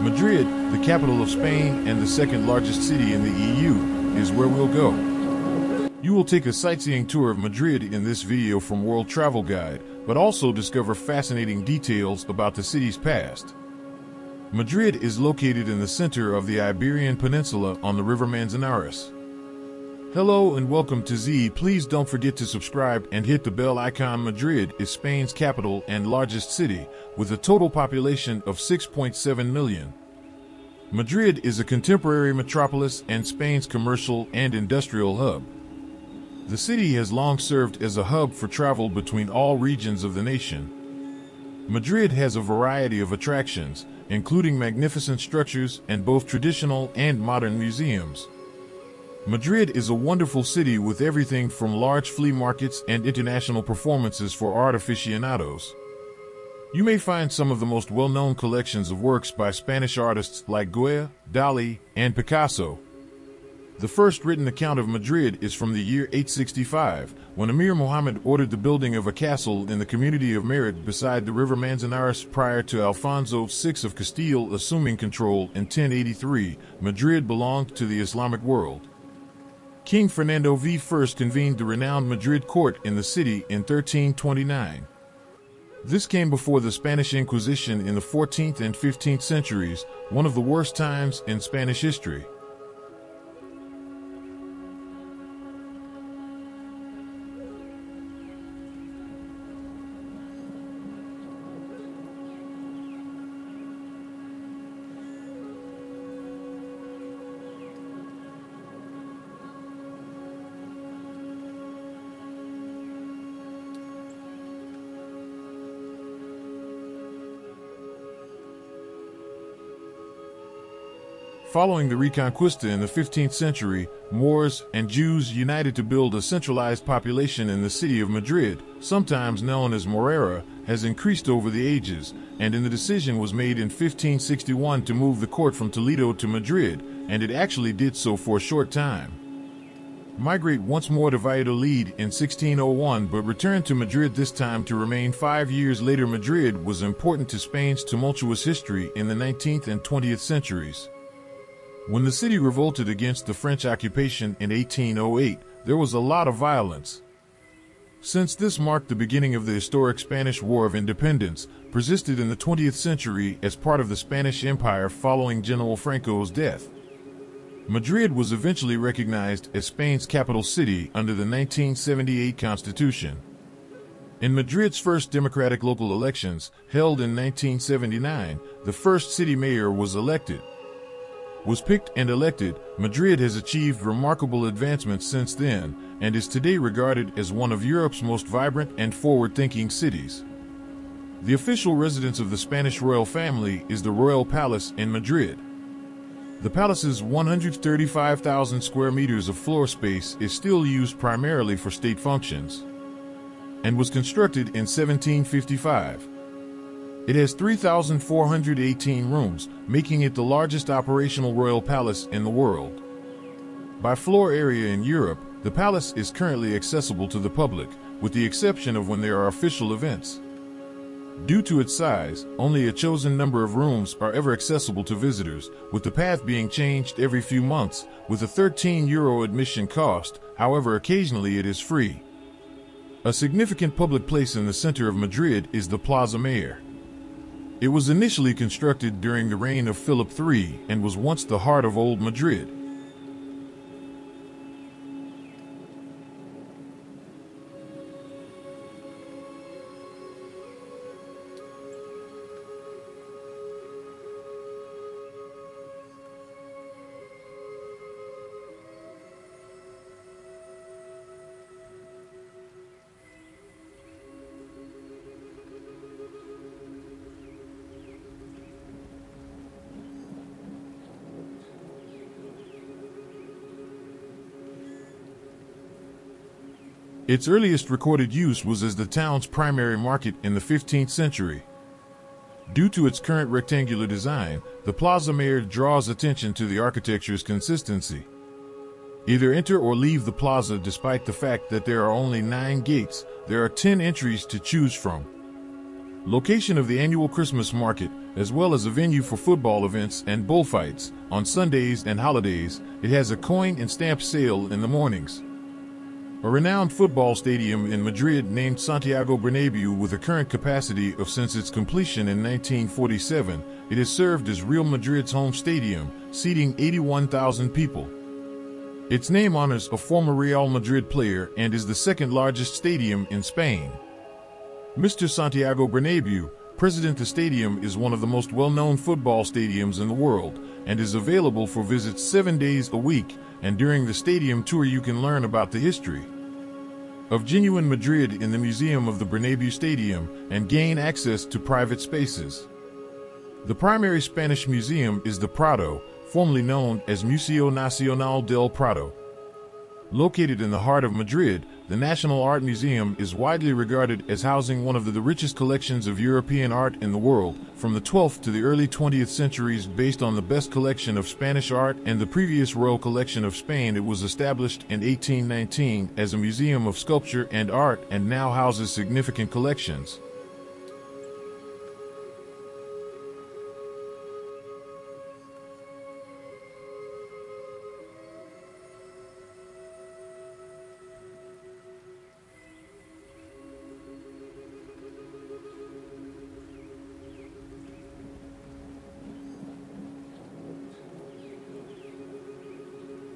Madrid, the capital of Spain and the second largest city in the EU, is where we'll go. You will take a sightseeing tour of Madrid in this video from World Travel Guide, but also discover fascinating details about the city's past. Madrid is located in the center of the Iberian Peninsula on the river Manzanares. Hello and welcome to Z. Please don't forget to subscribe and hit the bell icon. Madrid is Spain's capital and largest city, with a total population of 6.7 million. Madrid is a contemporary metropolis and Spain's commercial and industrial hub. The city has long served as a hub for travel between all regions of the nation. Madrid has a variety of attractions, including magnificent structures and both traditional and modern museums. Madrid is a wonderful city with everything from large flea markets and international performances for art aficionados. You may find some of the most well-known collections of works by Spanish artists like Goya, Dali, and Picasso. The first written account of Madrid is from the year 865, when Emir Muhammad ordered the building of a castle in the community of Madrid beside the river Manzanares prior to Alfonso VI of Castile assuming control in 1083. Madrid belonged to the Islamic world. King Fernando I convened the renowned Madrid court in the city in 1329. This came before the Spanish Inquisition in the 14th and 15th centuries, one of the worst times in Spanish history. Following the Reconquista in the 15th century, Moors and Jews united to build a centralized population in the city of Madrid, sometimes known as Morera, has increased over the ages, and the decision was made in 1561 to move the court from Toledo to Madrid, and it actually did so for a short time. Migrate once more to Valladolid in 1601 but returned to Madrid this time to remain 5 years later. Madrid was important to Spain's tumultuous history in the 19th and 20th centuries. When the city revolted against the French occupation in 1808, there was a lot of violence. Since this marked the beginning of the historic Spanish War of Independence, persisted in the 20th century as part of the Spanish Empire following General Franco's death. Madrid was eventually recognized as Spain's capital city under the 1978 Constitution. In Madrid's first democratic local elections, held in 1979, the first city mayor was picked and elected. Madrid has achieved remarkable advancements since then, and is today regarded as one of Europe's most vibrant and forward-thinking cities. The official residence of the Spanish royal family is the Royal Palace in Madrid. The palace's 135,000 square meters of floor space is still used primarily for state functions, and was constructed in 1755. It has 3,418 rooms, making it the largest operational royal palace in the world. By floor area in Europe, the palace is currently accessible to the public, with the exception of when there are official events. Due to its size, only a chosen number of rooms are ever accessible to visitors, with the path being changed every few months, with a €13 admission cost. However, occasionally it is free. A significant public place in the center of Madrid is the Plaza Mayor. It was initially constructed during the reign of Philip III and was once the heart of Old Madrid. Its earliest recorded use was as the town's primary market in the 15th century. Due to its current rectangular design, the Plaza Mayor draws attention to the architecture's consistency. Either enter or leave the plaza. Despite the fact that there are only 9 gates, there are 10 entries to choose from. Location of the annual Christmas market, as well as a venue for football events and bullfights. On Sundays and holidays, it has a coin and stamp sale in the mornings. A renowned football stadium in Madrid named Santiago Bernabéu, with a current capacity of, since its completion in 1947, it has served as Real Madrid's home stadium, seating 81,000 people. Its name honors a former Real Madrid player and is the second largest stadium in Spain. Mr. Santiago Bernabéu, President, the stadium is one of the most well-known football stadiums in the world and is available for visits 7 days a week, and during the stadium tour you can learn about the history of genuine Madrid in the museum of the Bernabéu Stadium and gain access to private spaces. The primary Spanish museum is the Prado, formerly known as Museo Nacional del Prado. Located in the heart of Madrid, the National Art Museum is widely regarded as housing one of the richest collections of European art in the world, from the 12th to the early 20th centuries. Based on the best collection of Spanish art and the previous Royal Collection of Spain, it was established in 1819 as a museum of sculpture and art and now houses significant collections.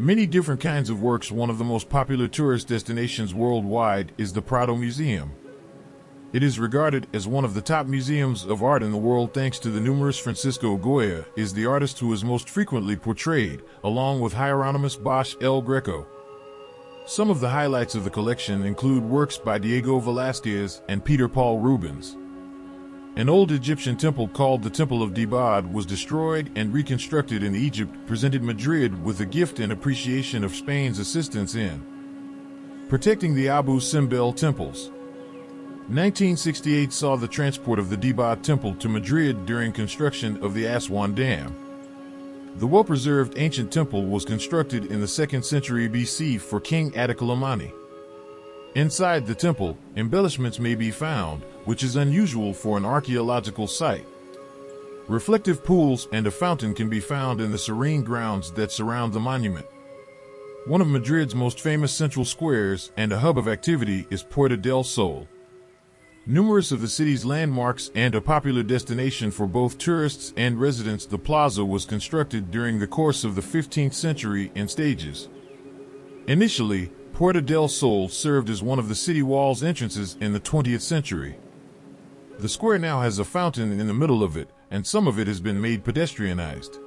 Many different kinds of works. One of the most popular tourist destinations worldwide is the Prado Museum. It is regarded as one of the top museums of art in the world thanks to the numerous. Francisco Goya is the artist who is most frequently portrayed, along with Hieronymus Bosch El Greco. Some of the highlights of the collection include works by Diego Velázquez and Peter Paul Rubens. An old Egyptian temple called the Temple of Dibad was destroyed and reconstructed in Egypt, presented Madrid with a gift in appreciation of Spain's assistance in protecting the Abu Simbel temples. 1968 saw the transport of the Dibad temple to Madrid during construction of the Aswan Dam. The well-preserved ancient temple was constructed in the 2nd century BC for King Adiklamani. Inside the temple, embellishments may be found, which is unusual for an archaeological site. Reflective pools and a fountain can be found in the serene grounds that surround the monument. One of Madrid's most famous central squares and a hub of activity is Puerta del Sol. Numerous of the city's landmarks and a popular destination for both tourists and residents, the plaza was constructed during the course of the 15th century in stages. Initially, Puerta del Sol served as one of the city wall's entrances in the 20th century. The square now has a fountain in the middle of it, and some of it has been made pedestrianized.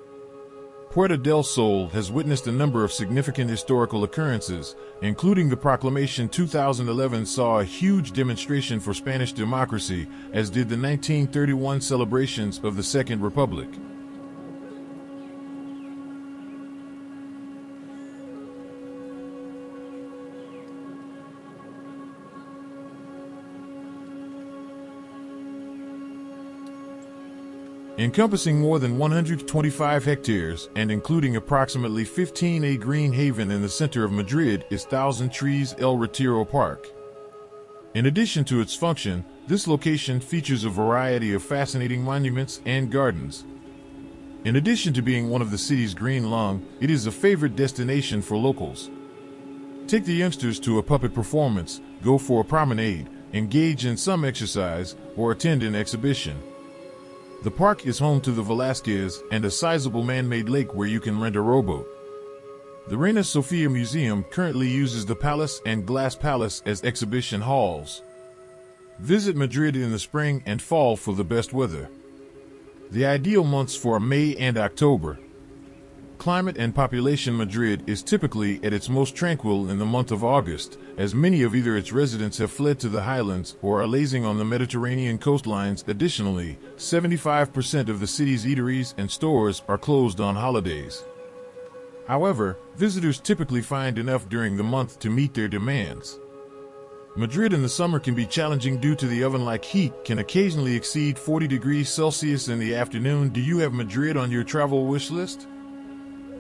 Puerta del Sol has witnessed a number of significant historical occurrences, including the proclamation 2011 saw a huge demonstration for Spanish democracy, as did the 1931 celebrations of the Second Republic. Encompassing more than 125 hectares and including approximately 15 green haven in the center of Madrid is Thousand Trees El Retiro Park. In addition to its function, this location features a variety of fascinating monuments and gardens. In addition to being one of the city's green lung, it is a favorite destination for locals. Take the youngsters to a puppet performance, go for a promenade, engage in some exercise, or attend an exhibition. The park is home to the Velázquez and a sizable man-made lake where you can rent a rowboat. The Reina Sofia Museum currently uses the Palace and Glass Palace as exhibition halls. Visit Madrid in the spring and fall for the best weather. The ideal months for May and October. Climate and population. Madrid is typically at its most tranquil in the month of August, as many of either its residents have fled to the highlands or are lazing on the Mediterranean coastlines. Additionally, 75% of the city's eateries and stores are closed on holidays. However, visitors typically find enough during the month to meet their demands. Madrid in the summer can be challenging due to the oven-like heat, can occasionally exceed 40 degrees Celsius in the afternoon. Do you have Madrid on your travel wish list?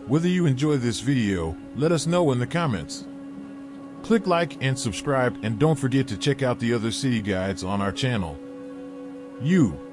Whether you enjoy this video, let us know in the comments. Click like and subscribe, and don't forget to check out the other city guides on our channel. U.